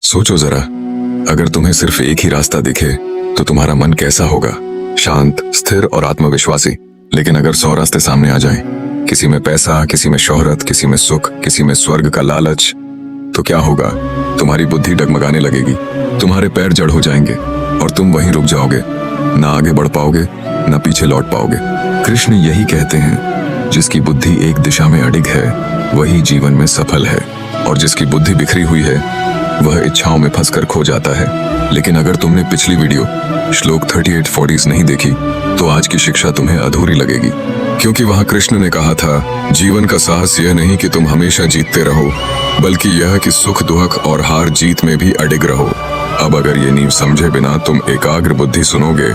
सोचो जरा, अगर तुम्हें सिर्फ एक ही रास्ता दिखे तो तुम्हारा मन कैसा होगा? शांत, स्थिर और आत्मविश्वासी। लेकिन अगर 100 रास्ते सामने आ जाएं, किसी में पैसा, किसी में शोहरत, किसी में सुख, किसी में स्वर्ग का लालच, तो क्या होगा? तुम्हारी बुद्धि डगमगाने लगेगी, तुम्हारे पैर जड़ हो जाएंगे और तुम वहीं रुक जाओगे। ना आगे बढ़ पाओगे, ना पीछे लौट पाओगे। कृष्ण यही कहते हैं, जिसकी बुद्धि एक दिशा में अडिग है वही जीवन में सफल है, और जिसकी बुद्धि बिखरी हुई है वह इच्छाओं में फंसकर खो जाता है। लेकिन अगर तुमने पिछली वीडियो श्लोक 38-40 नहीं देखी तो आज की शिक्षा तुम्हें अधूरी लगेगी, क्योंकि वहां कृष्ण ने कहा था, जीवन का साहस यह नहीं कि तुम हमेशा जीतते रहो, बल्कि यह कि सुख दुख और हार जीत में भी अडिग रहो। अब अगर ये नींव समझे बिना तुम एकाग्र बुद्धि सुनोगे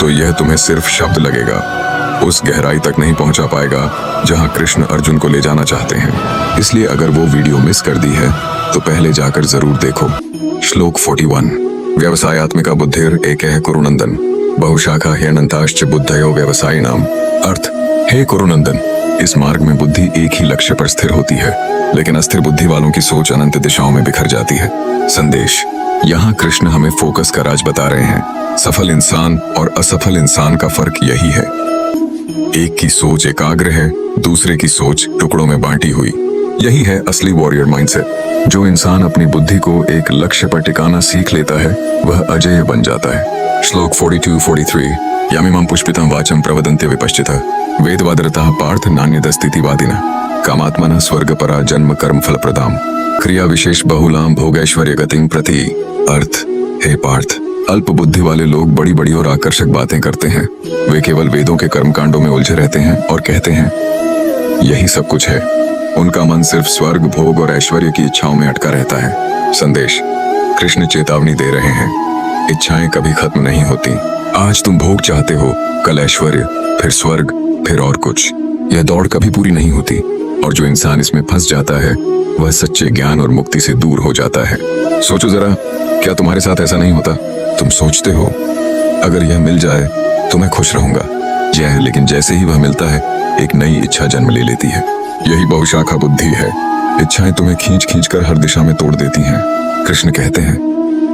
तो यह तुम्हें सिर्फ शब्द लगेगा, उस गहराई तक नहीं पहुंचा पाएगा जहां कृष्ण अर्जुन को ले जाना चाहते हैं। इसलिए अगर वो वीडियो मिस कर दी है तो पहले जाकर जरूर देखो। श्लोक 41। व्यवसायात्मिका बुद्धिर एकः कुरुनंदन, बहुशाखा ह्यनंताश्च बुद्धयो व्यवसायी नाम। अर्थ, हे कुरुनंदन, इस मार्ग में बुद्धि एक ही लक्ष्य पर स्थिर होती है, लेकिन अस्थिर बुद्धि वालों की सोच अनंत दिशाओं में बिखर जाती है। संदेश, यहाँ कृष्ण हमें फोकस का राज बता रहे हैं। सफल इंसान और असफल इंसान का फर्क यही है, एक की सोच एकाग्र है, दूसरे की सोच टुकड़ों में बांटी हुई। यही है असली वॉरियर माइंडसेट। जो इंसान अपनी बुद्धि को एक लक्ष्य पर टिकाना सीख लेता है वह अजेय बन जाता है। श्लोक 42-43। यमिमं पुष्पितं वाचं प्रवदन्ते विपश्चितः, वेदवादरतः पार्थ नान्यदस्तीतिवादिनः, कामात्मनः स्वर्गपरा जन्म कर्म फलप्रदाम्, क्रिया विशेष बहुलाम भोगैश्वर्य गतिं प्रति। अर्थ, हे पार्थ, अल्प बुद्धि वाले लोग बड़ी बड़ी और आकर्षक बातें करते हैं। वे केवल वेदों के कर्मकांडों में उलझे रहते हैं और कहते हैं यही सब कुछ है। उनका मन सिर्फ स्वर्ग, भोग और ऐश्वर्य की इच्छाओं में अटका रहता है। संदेश, कृष्ण चेतावनी दे रहे हैं, इच्छाएं कभी खत्म नहीं होती। आज तुम भोग चाहते हो, कल ऐश्वर्य, फिर स्वर्ग, फिर और कुछ। यह दौड़ कभी पूरी नहीं होती, और जो इंसान इसमें फंस जाता है वह सच्चे ज्ञान और मुक्ति से दूर हो जाता है। सोचो जरा, क्या तुम्हारे साथ ऐसा नहीं होता? तुम सोचते हो अगर यह मिल जाए तो मैं खुश रहूंगा, लेकिन जैसे ही वह मिलता है एक नई इच्छा जन्म ले लेती है। यही बहुशाखा बुद्धि है। इच्छाएं तुम्हें खींच खींच कर हर दिशा में तोड़ देती हैं। कृष्ण कहते हैं,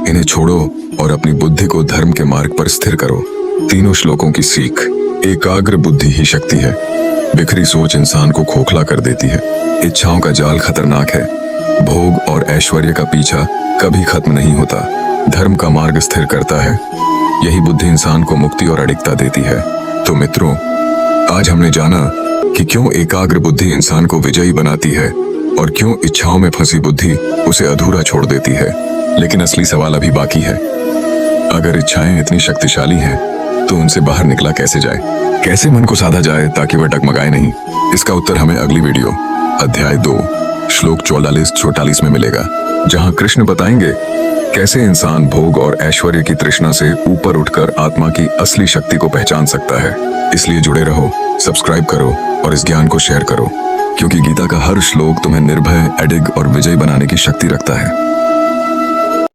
इन्हें छोड़ो और अपनी बुद्धि को धर्म के मार्ग पर स्थिर करो। तीनों श्लोकों की सीख, एकाग्र बुद्धि ही शक्ति है। बिखरी सोच इंसान को खोखला कर देती है। इच्छाओं का जाल खतरनाक है। भोग और ऐश्वर्य का पीछा कभी खत्म नहीं होता। धर्म का मार्ग स्थिर करता है। यही बुद्धि इंसान को मुक्ति और अडिगता देती है। तो मित्रों, आज हमने जाना कि क्यों एकाग्र बुद्धि इंसान को विजयी बनाती है और क्यों इच्छाओं में फंसी बुद्धि उसे अधूरा छोड़ देती है। लेकिन असली सवाल अभी बाकी है। अगर इच्छाएं इतनी शक्तिशाली हैं, तो उनसे बाहर निकला कैसे जाए? कैसे मन को साधा जाए ताकि वह डगमगाए नहीं? इसका उत्तर हमें अगली वीडियो अध्याय 2 श्लोक 44-44 में मिलेगा, जहां कृष्ण बताएंगे कैसे इंसान भोग और ऐश्वर्य की तृष्णा से ऊपर उठकर आत्मा की असली शक्ति को पहचान सकता है। इसलिए जुड़े रहो, सब्सक्राइब करो और इस ज्ञान को शेयर करो, क्योंकि गीता का हर श्लोक तुम्हें निर्भय, अडिग और विजयी बनाने की शक्ति रखता है।